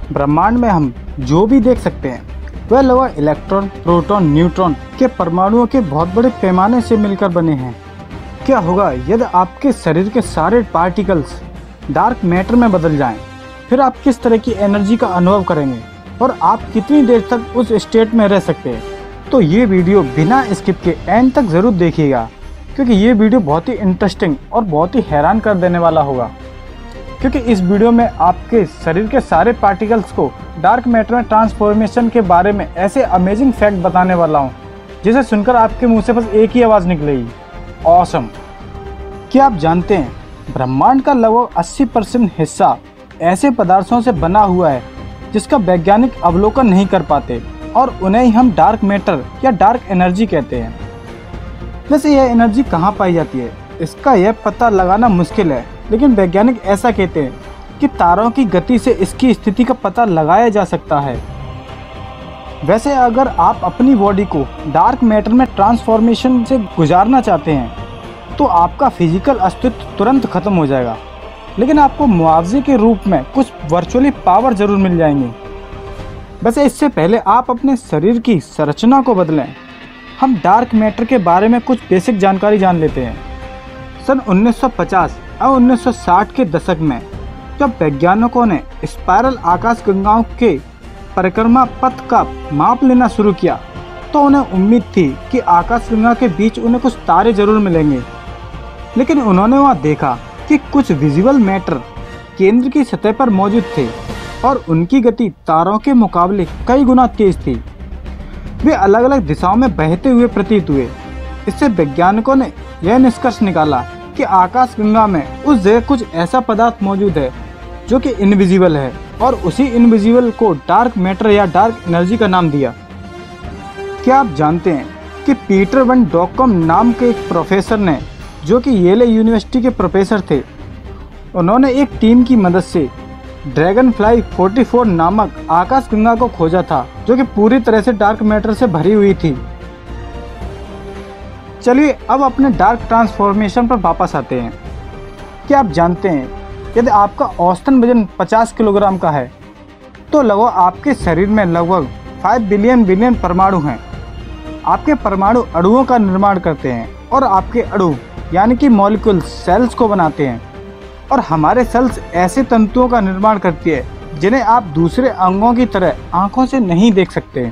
ब्रह्मांड में हम जो भी देख सकते हैं वह लगभग इलेक्ट्रॉन, प्रोटॉन, न्यूट्रॉन के परमाणुओं के बहुत बड़े पैमाने से मिलकर बने हैं। क्या होगा यदि आपके शरीर के सारे पार्टिकल्स डार्क मैटर में बदल जाएं? फिर आप किस तरह की एनर्जी का अनुभव करेंगे और आप कितनी देर तक उस स्टेट में रह सकते हैं? तो ये वीडियो बिना स्किप के एंड तक ज़रूर देखिएगा, क्योंकि ये वीडियो बहुत ही इंटरेस्टिंग और बहुत ही हैरान कर देने वाला होगा। क्योंकि इस वीडियो में आपके शरीर के सारे पार्टिकल्स को डार्क मैटर में ट्रांसफॉर्मेशन के बारे में ऐसे अमेजिंग फैक्ट बताने वाला हूँ जिसे सुनकर आपके मुंह से बस एक ही आवाज़ निकलेगी, ऑसम। क्या आप जानते हैं ब्रह्मांड का लगभग 80% हिस्सा ऐसे पदार्थों से बना हुआ है जिसका वैज्ञानिक अवलोकन नहीं कर पाते, और उन्हें ही हम डार्क मैटर या डार्क एनर्जी कहते हैं। वैसे यह एनर्जी कहाँ पाई जाती है इसका यह पता लगाना मुश्किल है, लेकिन वैज्ञानिक ऐसा कहते हैं कि तारों की गति से इसकी स्थिति का पता लगाया जा सकता है। वैसे अगर आप अपनी बॉडी को डार्क मैटर में ट्रांसफॉर्मेशन से गुजारना चाहते हैं तो आपका फिजिकल अस्तित्व तुरंत खत्म हो जाएगा, लेकिन आपको मुआवजे के रूप में कुछ वर्चुअली पावर जरूर मिल जाएंगी। वैसे इससे पहले आप अपने शरीर की संरचना को बदलें, हम डार्क मैटर के बारे में कुछ बेसिक जानकारी जान लेते हैं। सन 1950 और 1960 के दशक में जब वैज्ञानिकों ने स्पाइरल आकाशगंगाओं के परिक्रमा पथ का माप लेना शुरू किया तो उन्हें उम्मीद थी कि आकाशगंगा के बीच उन्हें कुछ तारे जरूर मिलेंगे, लेकिन उन्होंने वहां देखा कि कुछ विजिबल मैटर केंद्र की सतह पर मौजूद थे और उनकी गति तारों के मुकाबले कई गुना तेज थी। वे अलग अलग दिशाओं में बहते हुए प्रतीत हुए। इससे वैज्ञानिकों ने यह निष्कर्ष निकाला कि आकाशगंगा में उस जगह कुछ ऐसा पदार्थ मौजूद है जो कि इनविजिबल है, और उसी इनविजिबल को डार्क मैटर या डार्क एनर्जी का नाम दिया। क्या आप जानते हैं कि पीटर वन डॉकम नाम के एक प्रोफेसर ने, जो कि येले यूनिवर्सिटी के प्रोफेसर थे, उन्होंने एक टीम की मदद से ड्रैगनफ्लाई 44 नामक आकाशगंगा को खोजा था, जो कि पूरी तरह से डार्क मैटर से भरी हुई थी। चलिए अब अपने डार्क ट्रांसफॉर्मेशन पर वापस आते हैं। क्या आप जानते हैं यदि आपका औसतन वजन 50 किलोग्राम का है तो लगभग आपके शरीर में लगभग 5 बिलियन परमाणु हैं। आपके परमाणु अणुओं का निर्माण करते हैं और आपके अणु यानी कि मॉलिक्यूल सेल्स को बनाते हैं, और हमारे सेल्स ऐसे तंतुओं का निर्माण करती है जिन्हें आप दूसरे अंगों की तरह आंखों से नहीं देख सकते।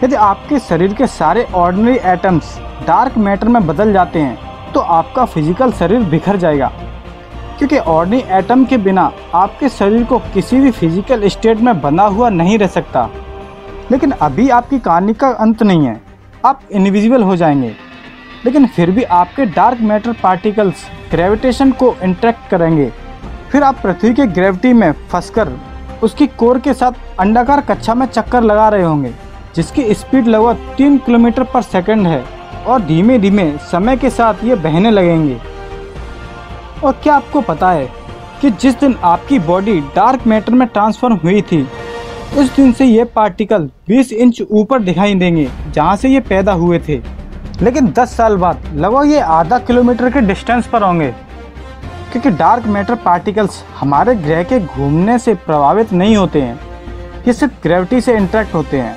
यदि आपके शरीर के सारे ऑर्डिनरी एटम्स डार्क मैटर में बदल जाते हैं तो आपका फिजिकल शरीर बिखर जाएगा, क्योंकि ऑर्डिनरी एटम के बिना आपके शरीर को किसी भी फिजिकल स्टेट में बना हुआ नहीं रह सकता। लेकिन अभी आपकी कहानी का अंत नहीं है, आप इनविजिबल हो जाएंगे, लेकिन फिर भी आपके डार्क मैटर पार्टिकल्स ग्रेविटेशन को इंटरेक्ट करेंगे। फिर आप पृथ्वी के ग्रेविटी में फंसकर उसकी कोर के साथ अंडाकार कक्षा में चक्कर लगा रहे होंगे, जिसकी स्पीड लगभग 3 किलोमीटर पर सेकंड है, और धीमे धीमे समय के साथ ये बहने लगेंगे। और क्या आपको पता है कि जिस दिन आपकी बॉडी डार्क मैटर में ट्रांसफॉर्म हुई थी उस दिन से ये पार्टिकल 20 इंच ऊपर दिखाई देंगे जहाँ से ये पैदा हुए थे, लेकिन 10 साल बाद लगभग ये आधा किलोमीटर के डिस्टेंस पर होंगे, क्योंकि डार्क मैटर पार्टिकल्स हमारे ग्रह के घूमने से प्रभावित नहीं होते हैं, ये सिर्फ ग्रेविटी से इंटरेक्ट होते हैं।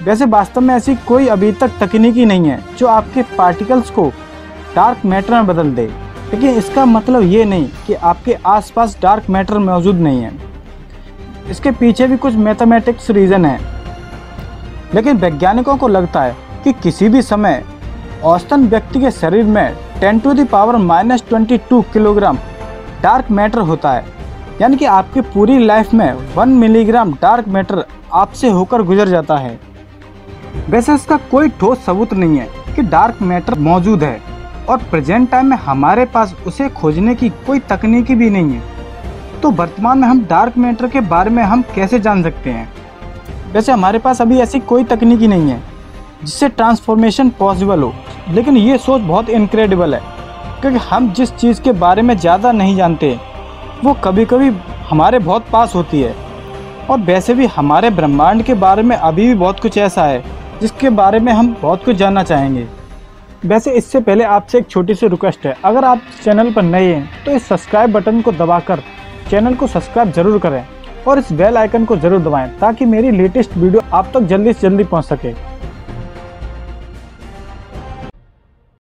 वैसे वास्तव में ऐसी कोई अभी तक तकनीकी नहीं है जो आपके पार्टिकल्स को डार्क मैटर में बदल दे, लेकिन इसका मतलब ये नहीं कि आपके आसपास डार्क मैटर मौजूद नहीं है। इसके पीछे भी कुछ मैथमेटिक्स रीज़न है, लेकिन वैज्ञानिकों को लगता है कि किसी भी समय औसतन व्यक्ति के शरीर में 10⁻22 किलोग्राम डार्क मैटर होता है, यानी कि आपकी पूरी लाइफ में 1 मिलीग्राम डार्क मैटर आपसे होकर गुजर जाता है। वैसे इसका कोई ठोस सबूत नहीं है कि डार्क मैटर मौजूद है, और प्रेजेंट टाइम में हमारे पास उसे खोजने की कोई तकनीकी भी नहीं है। तो वर्तमान में हम डार्क मैटर के बारे में हम कैसे जान सकते हैं? वैसे हमारे पास अभी ऐसी कोई तकनीकी नहीं है जिससे ट्रांसफॉर्मेशन पॉसिबल हो, लेकिन ये सोच बहुत इनक्रेडिबल है, क्योंकि हम जिस चीज़ के बारे में ज़्यादा नहीं जानते वो कभी कभी हमारे बहुत पास होती है। और वैसे भी हमारे ब्रह्मांड के बारे में अभी भी बहुत कुछ ऐसा है जिसके बारे में हम बहुत कुछ जानना चाहेंगे। वैसे इससे पहले आपसे एक छोटी सी रिक्वेस्ट है, अगर आप चैनल पर नए हैं तो इस सब्सक्राइब बटन को दबाकर चैनल को सब्सक्राइब जरूर करें और इस बेल आइकन को जरूर दबाएं ताकि मेरी लेटेस्ट वीडियो आप तक जल्दी से जल्दी पहुंच सके।